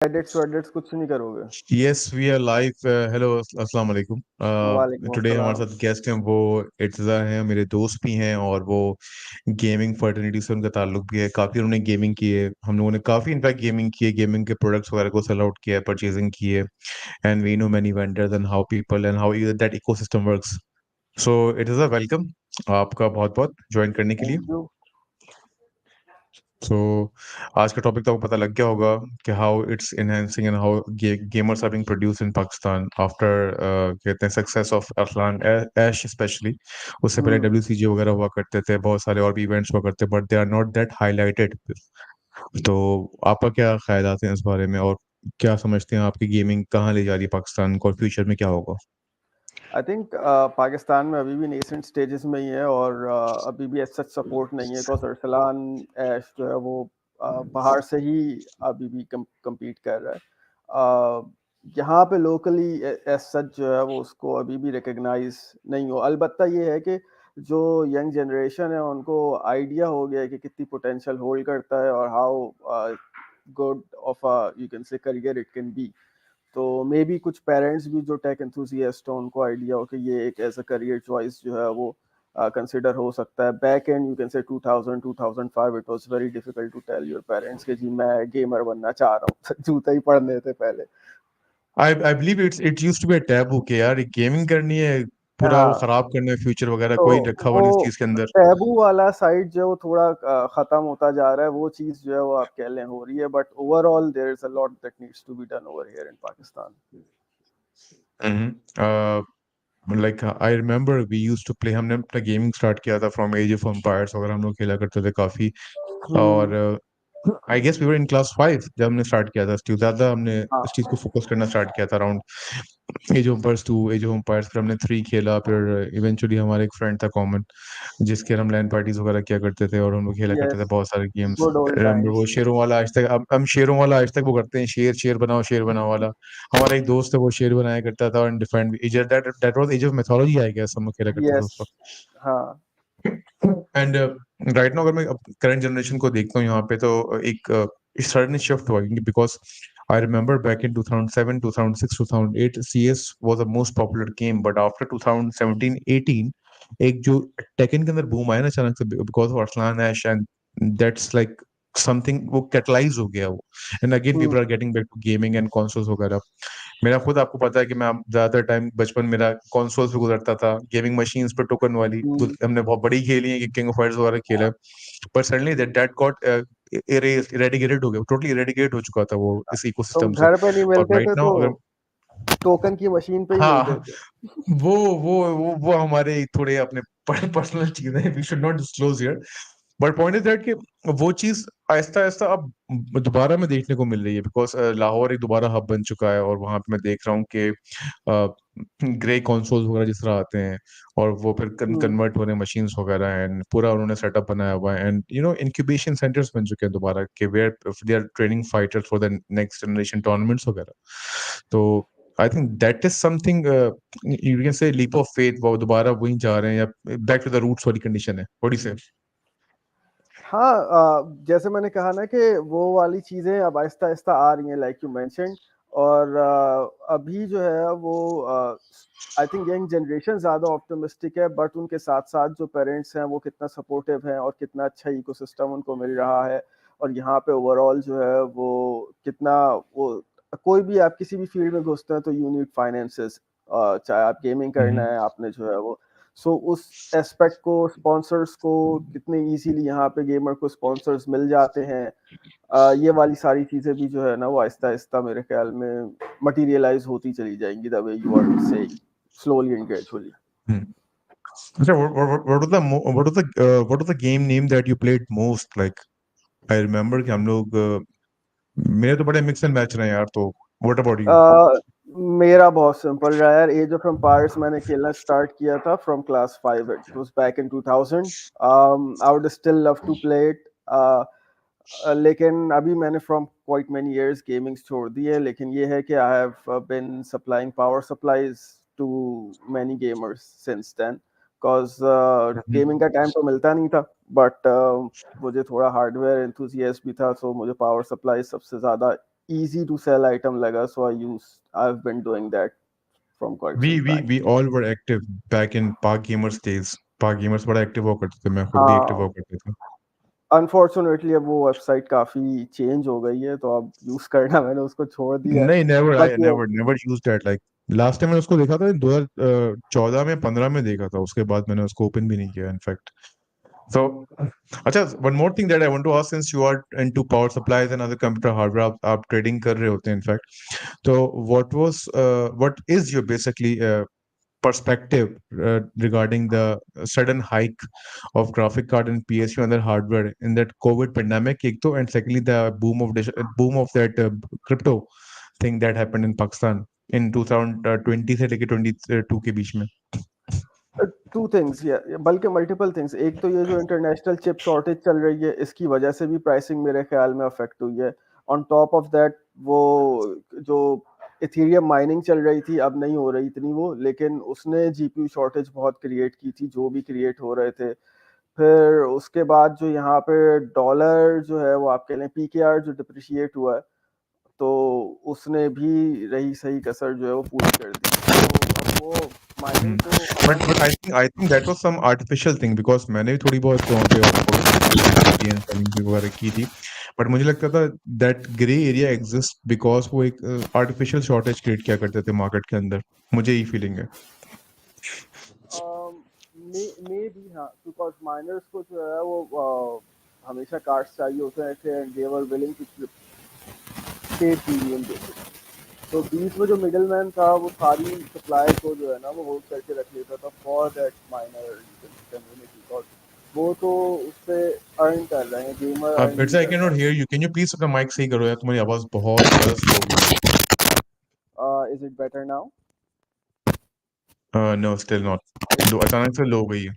Edits कुछ नहीं करोगे? Yes, we are live. Hello, अस्सलाम वालेकुम। वालेकुम टुडे हमारे अस्सलाम। साथ गेस्ट हैं, वो इर्तज़ा हैं, मेरे दोस्त भी हैं और वो गेमिंग फर्टिलिटी से उनका ताल्लुक भी है। काफ़ी उन्होंने गेमिंग की है, हम लोगों ने काफ़ी इनफैक्ट गेमिंग की है, गेमिंग के प्रोडक्ट्स वगैरह को सेल आउट किया है, परचेजिंग की है। And we know many vendors and how people and how that ecosystem works. So it is a welcome आपका बहुत बहुत ज्वाइन करने के लिए। Thank you. सो आज का टॉपिक तो आपको पता लग गया होगा कि how it's enhancing and how gamers are being produce in Pakistan after कहते हैं success of Arsalan Ash specially. उससे पहले हम्म डब्ल्यूसीजी वगैरह हुआ करते थे, बहुत सारे और भी इवेंट्स हुआ करते, but they are not that highlighted. तो आपका क्या ख्यालात हैं इस बारे में, और क्या समझते हैं आपकी गेमिंग कहाँ ले जा रही है पाकिस्तान को, और फ्यूचर में क्या होगा? आई थिंक पाकिस्तान में अभी भी नेसेंट स्टेजेस में ही है, और अभी भी ऐसा सपोर्ट नहीं है, बिकॉज अरसलान ऐश जो है वो बाहर से ही अभी भी compete कर रहा है। यहाँ पे लोकली एज सच जो है वो उसको अभी भी रिकग्नाइज नहीं हो। अलबत्ता ये है कि जो यंग जनरेशन है उनको आइडिया हो गया है कि कितनी पोटेंशियल होल्ड करता है और how good of you can से करियर इट कैन बी। तो मे बी कुछ पेरेंट्स भी जो टेक एंथुसियास्ट हो उनको आइडिया हो कि ये एक एज अ करियर चॉइस जो है वो कंसिडर हो सकता है। Back and you can say 2000 2005 it was very difficult to tell your parents कि जी मैं गेमर बनना चाह रहा हूँ। जूते ही पढ़ने थे पहले। I believe it used to be a taboo कि यार गेमिंग करनी है, पूरा वो हाँ, खराब करना है, फ्यूचर वगैरह तो कोई रखा हुआ वो नहीं इस चीज के अंदर। टैबू वाला साइड जो थोड़ा खत्म होता जा रहा है, वो चीज जो है वो आप कह लें हो रही है, but overall there is a lot that needs to be done over here in Pakistan. Like I remember we used to play, हमने अपना गेमिंग स्टार्ट किया था फ्रॉम एज ऑफ एम्पायर्स वगैरह, हम लोग खेला करते थे काफी। हम्म। और I guess we were in class 5 जब हमने स्टार्ट किया था, ज्यादा हमने इस चीज हाँ। को फोकस करना स्टार्ट किया था around age of empires 2, age of empires, फिर हमने 3 खेला, फिर इवेंचुअली हमारे एक फ्रेंड था कॉमन जिसके हम लैन पार्टीज वगैरह किया करते थे और हम लोग खेला करते थे यस। बहुत सारे गेम्स। गुड ओल्ड रिमेम्बर वो टाइम्स। शेरों वाला आज तक, अब हम शेरों वाला आज तक वो करते हैं, शेर बनाओ वाला। हमारा एक दोस्त है वो शेर बनाया करता था, और different that was age of mythology I guess, हम लोग खेला करते थे यस। उस वक्त। हाँ। एंड राइट नाउ अगर मैं करंट जनरेशन को देखता हूँ यहाँ पे, तो एक सडन शिफ्ट हुआ, because I remember back in 2007 2006 2008 CS was the most popular game, but after 2017-18 एक जो टेकन के अंदर बूम आया ना अचानक से, because of Arsalan Ash, and that's like something वो कैटलाइज हो गया वो। And again people are hmm getting back to gaming and consoles वगैरह। मेरा खुद आपको पता है कि मैं ज्यादातर टाइम बचपन मेरा कंसोल्स पे गुजरता था, गेमिंग मशीन्स पे टोकन वाली हम्म हमने बहुत बड़ी खेली है, कि किंग ऑफ फाइटर्स वगैरह खेला है। पर सडनली दैट गॉट इरेडिकेटेड हो गया, टोटली इरेडिकेट हो चुका था वो इस तो इकोसिस्टम से। घर पे नहीं और मिलते राइट थे नाउ तो अगर टोकन की मशीन पे ही मिलते हाँ, थे। वो वो हमारे थोड़े अपने पर्सनल चीजें हैं, we should not disclose here. But point is that कि वो चीज आहिस्ता आहिस्ता अब दोबारा में देखने को मिल रही है, बिकॉज लाहौर एक दोबारा हब बन चुका है, और वहां पे मैं देख रहा हूँ कि ग्रे कंसोल्स वगैरह जिस तरह आते हैं, और वो फिर हम्म कन्वर्ट हो रहे हैं मशीन्स वगैरह, एंड पूरा उन्होंने सेटअप बनाया हुआ है, एंड इंक्यूबेशन सेंटर्स बन चुके हैं दोबारा के, where they are training fighters for the next generation tournaments वगैरह। तो I think that is something you can say leap of faith, वो दोबारा वहीं जा रहे हैं, या बैक टू द रूट्स वाली कंडीशन है, व्हाट डू यू से? हाँ, जैसे मैंने कहा ना कि वो वाली चीजें अब आहिस्ता आहिस्ता आ रही हैं, लाइक यू मेंशन। और अभी जो है वो आई थिंक यंग जनरेशन ज्यादा ऑप्टिमिस्टिक है, बट उनके साथ साथ जो पेरेंट्स हैं वो कितना सपोर्टिव हैं और कितना अच्छा इकोसिस्टम उनको मिल रहा है। और यहाँ पे ओवरऑल जो है वो कितना वो कोई भी आप किसी भी फील्ड में घुसते हैं तो यू नीड फाइनेंसेस। चाहे आप गेमिंग करना है आपने जो है वो, सो उस एस्पेक्ट को स्पॉन्सर्स को कितने इजीली यहाँ पे गेमर को स्पॉन्सर्स मिल जाते हैं। ये वाली सारी चीजें भी जो है ना वो आहिस्ता आहिस्ता मेरे ख्याल में मटीरियलाइज होती चली जाएंगी, the way you are saying, slowly and gradually. अच्छा, what was the game name that you played most? Like, I remember कि हम लोग मेरे तो बड़े मिक्स एंड मैच रहे हैं यार, तो what about you? मेरा बहुत सिंपल रहा यार। एज ऑफ एम्पायर्स मैंने खेलना स्टार्ट किया था from class 5, it was back in 2000। I would still love to play it. लेकिन अभी मैंने from quite many years gaming छोड़ दी है, लेकिन ये है कि I have been supplying power supplies to many gamers since then, because gaming का टाइम तो मिलता नहीं था। बट मुझे थोड़ा हार्डवेयर एंथुसियास्ट भी था, सो मुझे पावर सप्लाई सबसे ज़्यादा easy to sell item लगा, so I've been doing that from quite we some we time. we all were active back in Park Gamers days. Park Gamers बड़ा active हुआ करते थे, मैं खुद भी एक्टिव हाँ, हुआ करते थे। अनफॉर्चुनेटली अब वो वेबसाइट काफी चेंज हो गई है, तो अब यूज करना मैंने उसको छोड़ दिया है। नहीं, never, but I never used that. Like last time मैंने उसको देखा था 2014 में 15 में देखा था, उसके बाद मैंने उसको ओपन भी नहीं किया इनफैक्ट। So, अच्छा, one more thing that I want to ask, since you are into power supplies and other computer hardware, आप ट्रेडिंग कर रहे होते हैं इनफैक्ट, तो what is your basically perspective regarding the sudden hike of graphic card and PSU and other hardware in that COVID pandemic, एक तो, and secondly the boom of that crypto thing that happened in Pakistan in 2020 से लेके 22 के बीच में। Two things, ये बल्कि multiple things. एक तो ये जो इंटरनेशनल चिप शॉर्टेज चल रही है, इसकी वजह से भी प्राइसिंग मेरे ख्याल में अफेक्ट हुई है। ऑन टॉप ऑफ दैट, वो जो इथेरियम माइनिंग चल रही थी, अब नहीं हो रही इतनी वो, लेकिन उसने जीपीयू शॉर्टेज बहुत क्रिएट की थी, जो भी क्रिएट हो रहे थे। फिर उसके बाद जो यहाँ पे डॉलर जो है, वो आप कह लें पीकेआर जो डिप्रिशिएट हुआ है, तो उसने भी रही सही कसर जो है वो पूरी कर दी। तो अब वो माइनिंग तो but I think that was some artificial thing, because मैंने भी थोड़ी बहुत वहाँ पे ऑप्शन की थी एंड सेलिंग वगैरह की थी, बट मुझे लगता था that grey area exist because वो एक आर्टिफिशियल शॉर्टेज क्रिएट किया करते थे मार्केट के अंदर। मुझे यही फीलिंग है। मे भी, हाँ, बिकॉज माइनर्स को जो है वो हमेशा कार्ड्स चाहिए होते हैं थे, and they were willing to pay premium basis. तो बीच में जो मिडिल मैन था, वो सारी सप्लाई को जो है ना वो होल्ड करके रख लेता था फॉर दैट माइनर कम्युनिटी, और वो तो उससे अर्न कर रहे हैं, गेमर अर्न फिर नहीं से आई कर कैन रहे not here you, can you please अपना माइक सही करो यार, तुम्हारी आवाज बहुत ज्यादा स्लो हो गई हैं। Is it better now? है। No, still not. लो, अचानक से लो हो गई है।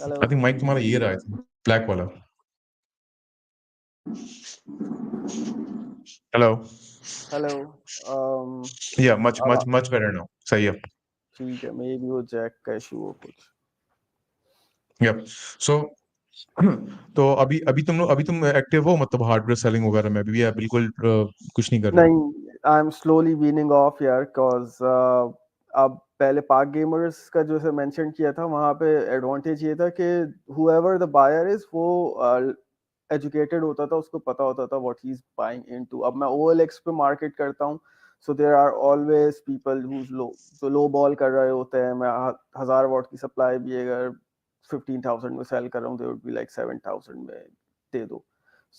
हेलो, आई थिंक माइक तुम्हारा ये रहा है, ब्लैक वाला। हेलो। हेलो। या मच अब मच मच बेटर नाउ, सही है। ठीक है, मे बी वो जैक का इशू हो कुछ। या सो तो अभी तुम एक्टिव हो, मतलब हार्डवेयर सेलिंग वगैरह में अभी, या बिल्कुल कुछ नहीं कर रहे हो? नहीं, I am slowly weaning of यार, कॉज अब पहले पार्क गेमर्स का जो से मेंशन किया था, वहाँ पे एडवांटेज ये था कि whoever the buyer is, वो एजुकेटेड होता था, उसको पता होता था what he is buying into. अब मैं ओएलएक्स पे मार्केट करता हूँ, so there are always people whose low, जो लो बॉल कर रहे होते हैं। मैं 1000 वॉट की सप्लाई भी अगर 15,000 में सेल कर रहा हूँ, दे वुड बी लाइक 7,000 में दे दो।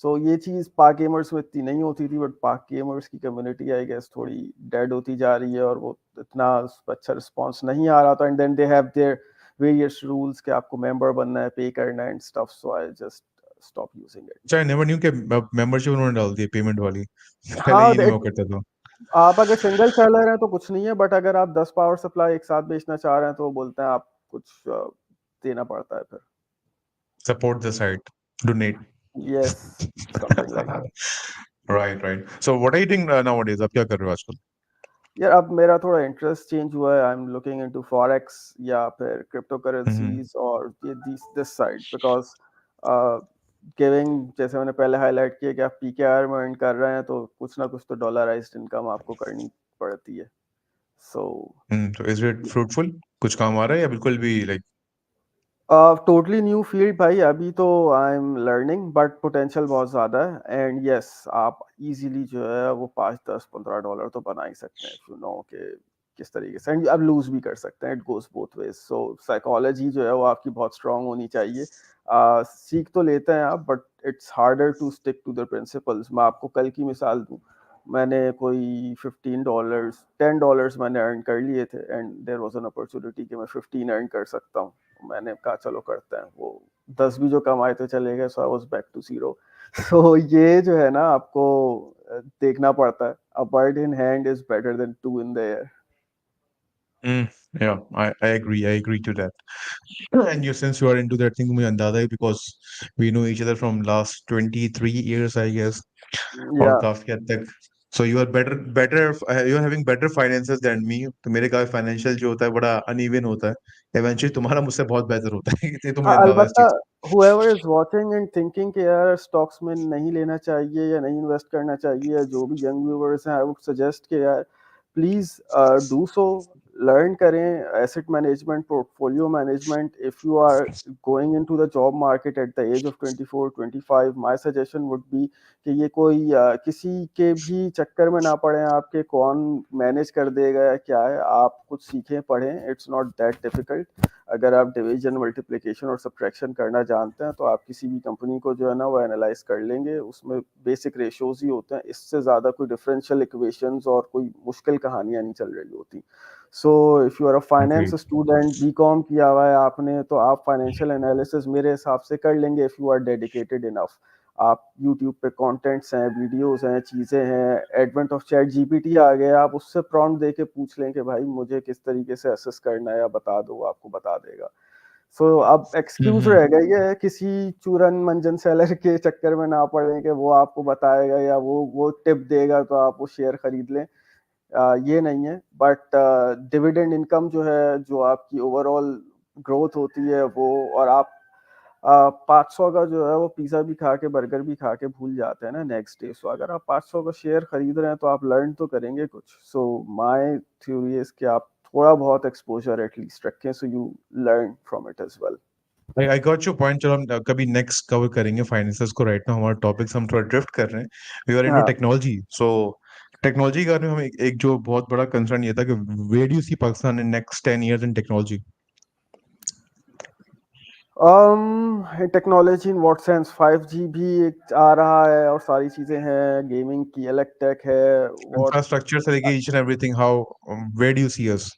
सो ये चीज़ पाक गेमर्स में इतनी नहीं होती थी, बट पाक गेमर्स की कम्युनिटी आई गेस थोड़ी डेड होती जा रही है, और वो इतना उस पर अच्छा रिस्पॉन्स नहीं आ रहा था। And then they have their various rules कि आपको मेंबर बनना है, पे करना है and stuff, so I just stop using it. अच्छा, आई नेवर न्यू कि मेंबरशिप उन्होंने डाल दी पेमेंट वाली। पहले हाँ, ये नहीं हुआ करता था। आप अगर सिंगल सेलर हैं तो कुछ नहीं है, बट अगर आप 10 पावर सप्लाई एक साथ बेचना चाह रहे हैं, तो वो बोलते हैं आप कुछ देना पड़ता है फिर। Support the site, donate. Yes, something like that. Right, right. So what are you doing nowadays? आप क्या कर रहे हो आजकल? यार अब मेरा थोड़ा इंटरेस्ट चेंज हुआ है, I am looking into forex या फिर क्रिप्टो हम्म। करेंसीज, और ये दिस साइड, बिकॉज गिविंग, जैसे मैंने पहले हाईलाइट किया कि आप पीकेआर में अर्न कर रहे हैं, तो कुछ ना कुछ तो डॉलराइज्ड इनकम आपको करनी पड़ती है। सो तो इज इट फ्रूटफुल? कुछ काम आ रहा है या बिल्कुल भी लाइक? टोटली न्यू फील्ड भाई, अभी तो I am learning, but potential बहुत ज़्यादा है। एंड यस, आप इजीली जो है वो 5, 10, 15 डॉलर तो बना ही सकते हैं, इफ यू नो कि किस तरीके से। एंड आप लूज भी कर सकते हैं, it goes both ways. So psychology जो है वो आपकी बहुत स्ट्रांग होनी चाहिए। सीख तो लेते हैं आप, but it's harder to stick to the principles. मैं आपको कल की मिसाल दूं, मैंने कोई $15, $10 मैंने अर्न कर लिए थे, and there was an opportunity कि मैं 15 अर्न कर सकता हूँ। मैंने कहा चलो करते हैं, वो 10 भी जो कमाए थे चले गए, so I was back to zero. So ये जो है ना, आपको देखना पड़ता है। A bird in hand is better than two in the air. Mm, yeah, I agree. I agree to that. And you, since you are into that thing, मुझे अंदाजा है because we know each other from last 23 years, I guess, और या काफी हद तक So you are better you are having better finances than me. तो मेरे का फाइनेंशियल जो होता है बड़ा अनइवन होता है, इवेंचुअली तुम्हारा मुझसे बहुत बेहतर होता है। ये तो हाँ, मुझे अंदाजा है इस अलबत्ता चीज whoever is watching and thinking कि यार स्टॉक्स में नहीं लेना चाहिए या नहीं इन्वेस्ट करना चाहिए, जो भी यंग व्यूअर्स हैं, आई वुड सजेस्ट कि यार प्लीज डू सो, लर्न करें asset management, portfolio management. If you are going into the job market at the age of 24 25, my suggestion would be कि ये कोई किसी के भी चक्कर में ना पड़े आपके, कौन मैनेज कर देगा या क्या है, आप कुछ सीखें पढ़ें, इट्स नॉट दैट डिफिकल्ट। अगर आप डिवीजन, मल्टीप्लिकेशन और सब्ट्रैक्शन करना जानते हैं तो आप किसी भी कंपनी को जो है ना वो एनालाइज कर लेंगे, उसमें बेसिक रेशियोज ही होते हैं, इससे ज़्यादा कोई डिफरेंशियल इक्वेशंस और कोई मुश्किल कहानियां नहीं चल रही होती। So if you are a finance Agreed. Student, B com किया हुआ है आपने, तो आप फाइनेंशियल एनालिसिस मेरे हिसाब से कर लेंगे if you are dedicated enough. आप यूट्यूब पे कंटेंट्स हैं, वीडियोस हैं, चीज़ें हैं, एडवेंट ऑफ चैट जीपीटी आ गया, आप उससे प्रॉम्प्ट दे के पूछ लें कि भाई मुझे किस तरीके से असेस करना है या बता दो, वो आपको बता देगा। सो अब एक्सक्यूज हम्म। रह गई है किसी चूरन मंजन सेलर के चक्कर में ना पड़े कि वो आपको बताएगा या वो टिप देगा तो आप वो शेयर खरीद लें। ये नहीं है, बट डिविडेंड इनकम जो है, जो आपकी ओवरऑल ग्रोथ होती है वो, और आप 500 का जो है वो पिज़्ज़ा भी खा के, बर्गर भी खा के भूल जाते हैं ना नेक्स्ट डे। सो अगर आप 500 का शेयर खरीद रहे हैं तो आप लर्न तो करेंगे कुछ। सो माय थ्योरी इज कि आप थोड़ा बहुत एक्सपोजर एटलीस्ट रखें, so you learn from it as well. I got your point. चलो हम कभी नेक्स्ट कवर करेंगे फाइनेंसेस को। राइट ना हमारा टॉपिक्स हम थोड़ा ड्रिफ्ट कर रहे हैं। वी आर इनटू हाँ। टेक्नोलॉजी। सो टेक्नोलॉजी के बारे में हम एक जो बहुत बड़ा कंसर्न ये था कि where do you see Pakistan in next 10 years in technology. Technology in what sense? 5G भी एक आ रहा है और सारी चीज़ें हैं, गेमिंग की अलग टेक है, व्हाट। इंफ्रास्ट्रक्चर से लेके each and everything, how where do you see us.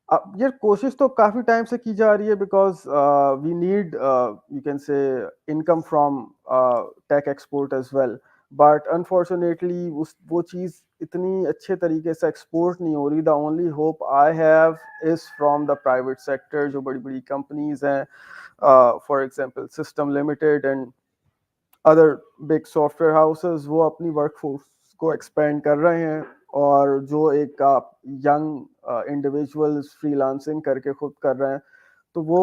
अब ये कोशिश तो काफी टाइम से की जा रही है, because we need, you can say, income from tech export as well. But unfortunately उस वो चीज़ इतनी अच्छे तरीके से एक्सपोर्ट नहीं हो रही। The only hope I have is from the private sector, जो बड़ी बड़ी कंपनीज हैं, for example system limited and other big software houses, वो अपनी वर्कफोर्स को एक्सपेंड कर रहे हैं। और जो एक आप यंग इंडिविजुअल्स फ्रीलांसिंग करके खुद कर रहे हैं, तो वो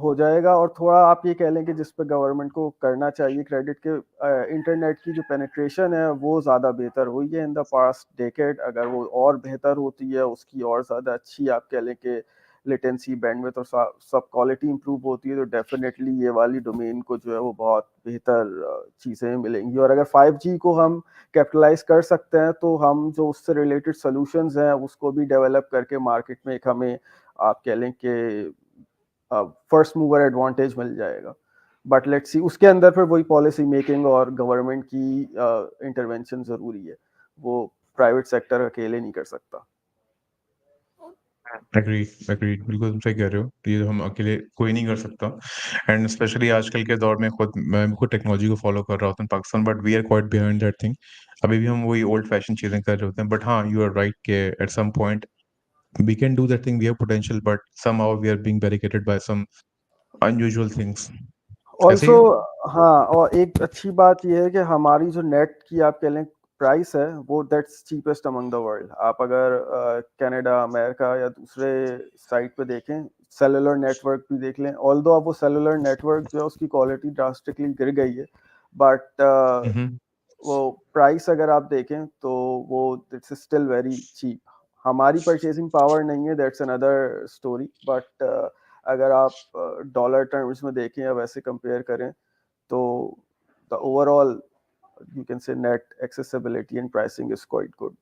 हो जाएगा। और थोड़ा आप ये कह लें कि जिस पे गवर्नमेंट को करना चाहिए क्रेडिट के, इंटरनेट की जो पेनिट्रेशन है वो ज़्यादा बेहतर हुई है इन द पास्ट डेकेड। अगर वो और बेहतर होती है, उसकी और ज़्यादा अच्छी आप कह लें कि लेटेंसी, बैंडविड्थ और सब क्वालिटी इंप्रूव होती है, तो डेफिनेटली ये वाली डोमेन को जो है वो बहुत बेहतर चीज़ें मिलेंगी। और अगर 5G को हम कैपिटलाइज कर सकते हैं तो हम जो उससे रिलेटेड सोल्यूशंस हैं उसको भी डेवलप करके मार्केट में एक हमें, आप कह लें कि, फर्स्ट मूवर एडवांटेज मिल जाएगा। बट लेट्स सी, उसके अंदर फिर वही पॉलिसी मेकिंग और गवर्नमेंट की इंटरवेंशन ज़रूरी है, वो प्राइवेट सेक्टर अकेले नहीं कर सकता। एग्री एग्री, बिल्कुल तुम सही कह रहे हो। ये हम अकेले कोई नहीं कर सकता। एंड स्पेशली आजकल के दौर में मैं खुद टेक्नोलॉजी को फॉलो कर रहा होता हूँ Pakistan, but we are quite behind that thing. अभी भी हम वही ओल्ड फैशन चीजें कर रहे होते हैं। बट हाँ, यू आर राइट के at some point we can do that thing, we have potential, but somehow we are being barricaded by some unusual things. ऐसे ही ऑल्सो, है? हाँ, और एक अच्छी बात यह है कि हमारी जो नेट की आप कह लें प्राइस है, वो that's cheapest among the world. आप अगर कनाडा, अमेरिका या दूसरे साइट पे देखें, सेलुलर नेटवर्क भी देख लें, ऑल्दो अब वो सेलुलर नेटवर्क जो है उसकी क्वालिटी ड्रास्टिकली गिर गई है, बट हम्म। वो प्राइस अगर आप देखें तो वो इट्स स्टिल वेरी चीप। हमारी परचेसिंग पावर नहीं है, दैट्स अनदर स्टोरी, बट अगर आप डॉलर टर्म्स में देखें या वैसे कंपेयर करें तो the overall, you can say, net accessibility and pricing is quite good.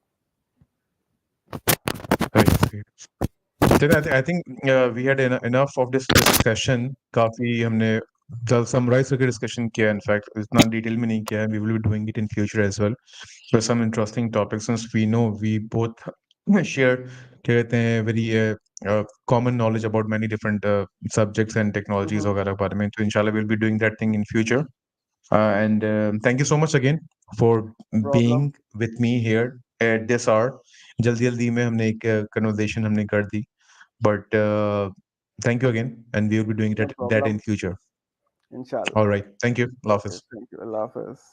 Right. चलिए, I think we had enough of this discussion. काफी हमने जल समराइज करके डिस्कशन किया, इनफैक्ट इतना डिटेल में नहीं किया है। We will be doing it in future as well for some interesting topics, since we know we both share क्या कहते हैं very common knowledge about many different subjects and technologies Mm-hmm. वगैरह के बारे में। तो इंशाल्लाह will be doing that thing in future. And thank you so much again for No being problem. with me here at this hour. जल्दी जल्दी में हमने एक conversation हमने कर दी, but thank you again, and we will be doing No that problem. in future. Inshallah. All right, thank you. Allah Okay. Hafiz. Thank you. Allah Hafiz.